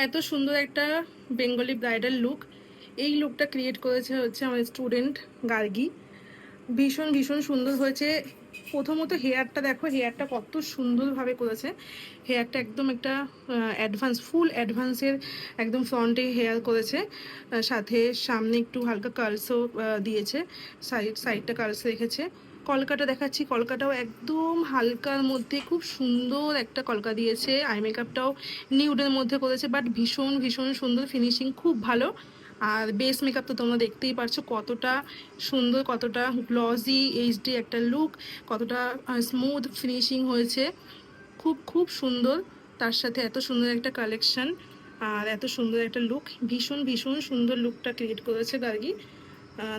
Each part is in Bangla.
এত সুন্দর একটা বেঙ্গলি ব্রাইডাল লুক, এই লুকটা ক্রিয়েট করেছে হচ্ছে আমার স্টুডেন্ট গার্গী। ভীষণ ভীষণ সুন্দর হয়েছে। প্রথমত হেয়ারটা দেখো, হেয়ারটা কত সুন্দরভাবে করেছে। হেয়ারটা একদম একটা অ্যাডভান্স, ফুল অ্যাডভান্সের একদম ফ্রন্টে হেয়ার করেছে। সাথে সামনে একটু হালকা কার্লসও দিয়েছে, সাইডটা কার্লস রেখেছে। কলকাটা দেখাচ্ছি, কলকাটাও একদম হালকার মধ্যে খুব সুন্দর একটা কলকা দিয়েছে। আই মেকআপটাও নিউডের মধ্যে করেছে, বাট ভীষণ ভীষণ সুন্দর, ফিনিশিং খুব ভালো। আর বেস মেকআপ তো তোমরা দেখতেই পারছো কতটা সুন্দর, কতটা গ্লজি এইচডি একটা লুক, কতটা স্মুথ ফিনিশিং হয়েছে। খুব খুব সুন্দর। তার সাথে এত সুন্দর একটা কালেকশন আর এত সুন্দর একটা লুক, ভীষণ ভীষণ সুন্দর লুকটা ক্রিয়েট করেছে গার্গী।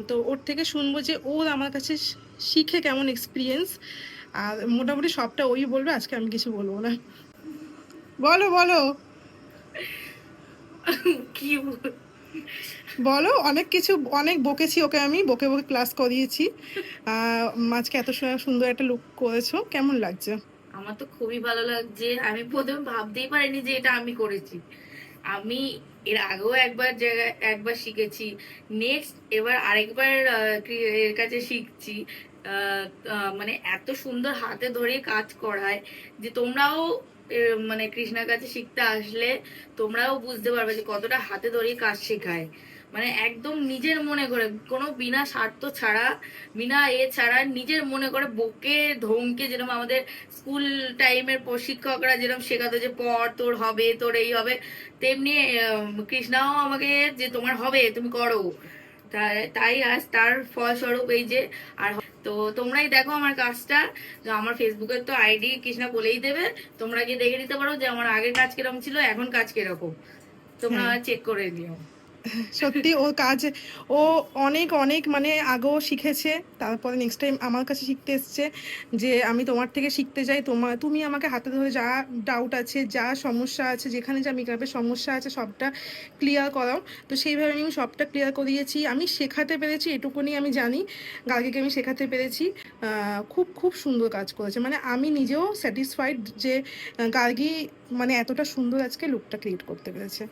তো ওর থেকে শুনবো যে ওর আমার কাছে শিখে কেমন এক্সপিরিয়েন্স। আর মোটামুটি সবটা ওই বলবে, আজকে আমি কিছু বলবো না। বলো বলো কি বলো, অনেক কিছু, অনেক বকেছি ওকে, আমি বকে বকে ক্লাস করিয়েছি। আজকে এত সুন্দর একটা লুক করেছো, কেমন লাগছে? আমার তো খুবই ভালো লাগছে। আমি প্রথমে ভাবতেই পারিনি যে এটা আমি করেছি। আমি এর আগেও একবার শিখেছি। নেক্সট এবার আরেকবার এর কাছে শিখছি। মানে এত সুন্দর হাতে ধরে কাজ করায় যে তোমরাও মানে কৃষ্ণার কাছে শিখতে আসলে তোমরাও বুঝতে পারবে যে কতটা হাতে ধরে কাজ শেখায়। মানে একদম নিজের মনে করে, কোনো বিনা স্বার্থ ছাড়া, বিনা ছাড়া নিজের মনে করে বকে ধমকে, যেরকম আমাদের স্কুল টাইমের শিক্ষকরা যেরকম শেখাতো যে পড়, তোর হবে, তোর এই হবে, তেমনি কৃষ্ণাও আমাকে যে তোমার হবে, তুমি করো। তাই আজ তার ফলস্বরূপ এই যে। আর তো তোমরাই দেখো আমার কাজটা। আমার ফেসবুকের তো আইডি কৃষ্ণা বলেই দেবে, তোমরা গিয়ে দেখে নিতে পারো যে আমার আগের কাজ কিরকম ছিল, এখন কাজ কিরকম, তোমরা হ্যাঁ, চেক করে নিও। সত্যি ওর কাজ, ও অনেক অনেক মানে আগেও শিখেছে, তারপরে নেক্সট টাইম আমার কাছে শিখতে এসছে যে আমি তোমার থেকে শিখতে চাই, তুমি আমাকে হাতে ধরে যা ডাউট আছে, যা সমস্যা আছে, যেখানে যা মেকআপের সমস্যা আছে সবটা ক্লিয়ার করাও। তো সেইভাবে আমি সবটা ক্লিয়ার করিয়েছি, আমি শেখাতে পেরেছি, এটুকুনি আমি জানি। গার্গীকে আমি শেখাতে পেরেছি। খুব খুব সুন্দর কাজ করেছে, মানে আমি নিজেও স্যাটিসফাইড যে গার্গী মানে এতটা সুন্দর আজকে লুকটা ক্রিয়েট করতে পেরেছে।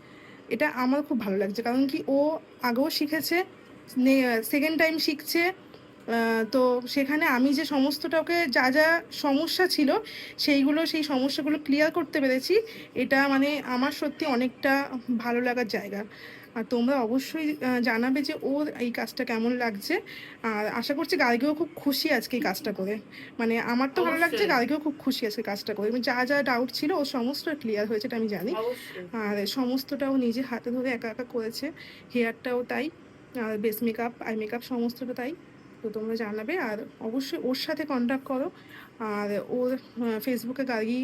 এটা আমার খুব ভালো লাগছে, কারণ কি ও আগেও শিখেছে, সেকেন্ড টাইম শিখছে। তো সেখানে আমি যে সমস্তটা ওকে যা যা সমস্যা ছিল সেই সমস্যাগুলো ক্লিয়ার করতে পেরেছি। এটা মানে আমার সত্যি অনেকটা ভালো লাগার জায়গা। আর তোমরা অবশ্যই জানাবে যে ওর এই কাজটা কেমন লাগছে। আর আশা করছি গার্গীও খুব খুশি আজকে এই কাজটা করে। মানে আমার তো ভালো লাগছে, অবশ্যই, গার্গীও খুব খুশি আজকে কাজটা করে, মানে যা যা ডাউট ছিল ও সমস্ত ক্লিয়ার হয়েছে, এটা আমি জানি। অবশ্যই। আর সমস্তটাও নিজে হাতে ধরে একা একা করেছে। হেয়ারটাও তাই, আর বেস মেকআপ, আই মেকআপ সমস্তটা তাই। তো তোমরা জানাবে, আর অবশ্যই ওর সাথে কন্ট্যাক্ট করো। আর ওর ফেসবুকে গার্গী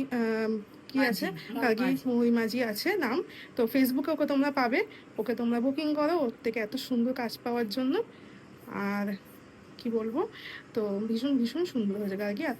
কি আছে, মাঝি, গার্গী মাঝি। মহিমাজি আছে নাম। তো ফেসবুকে ওকে তোমরা পাবে, ওকে তোমরা বুকিং করো ওর থেকে এত সুন্দর কাজ পাওয়ার জন্য। আর কি বলবো, তো ভীষণ ভীষণ সুন্দর হয়েছে গার্গী। আর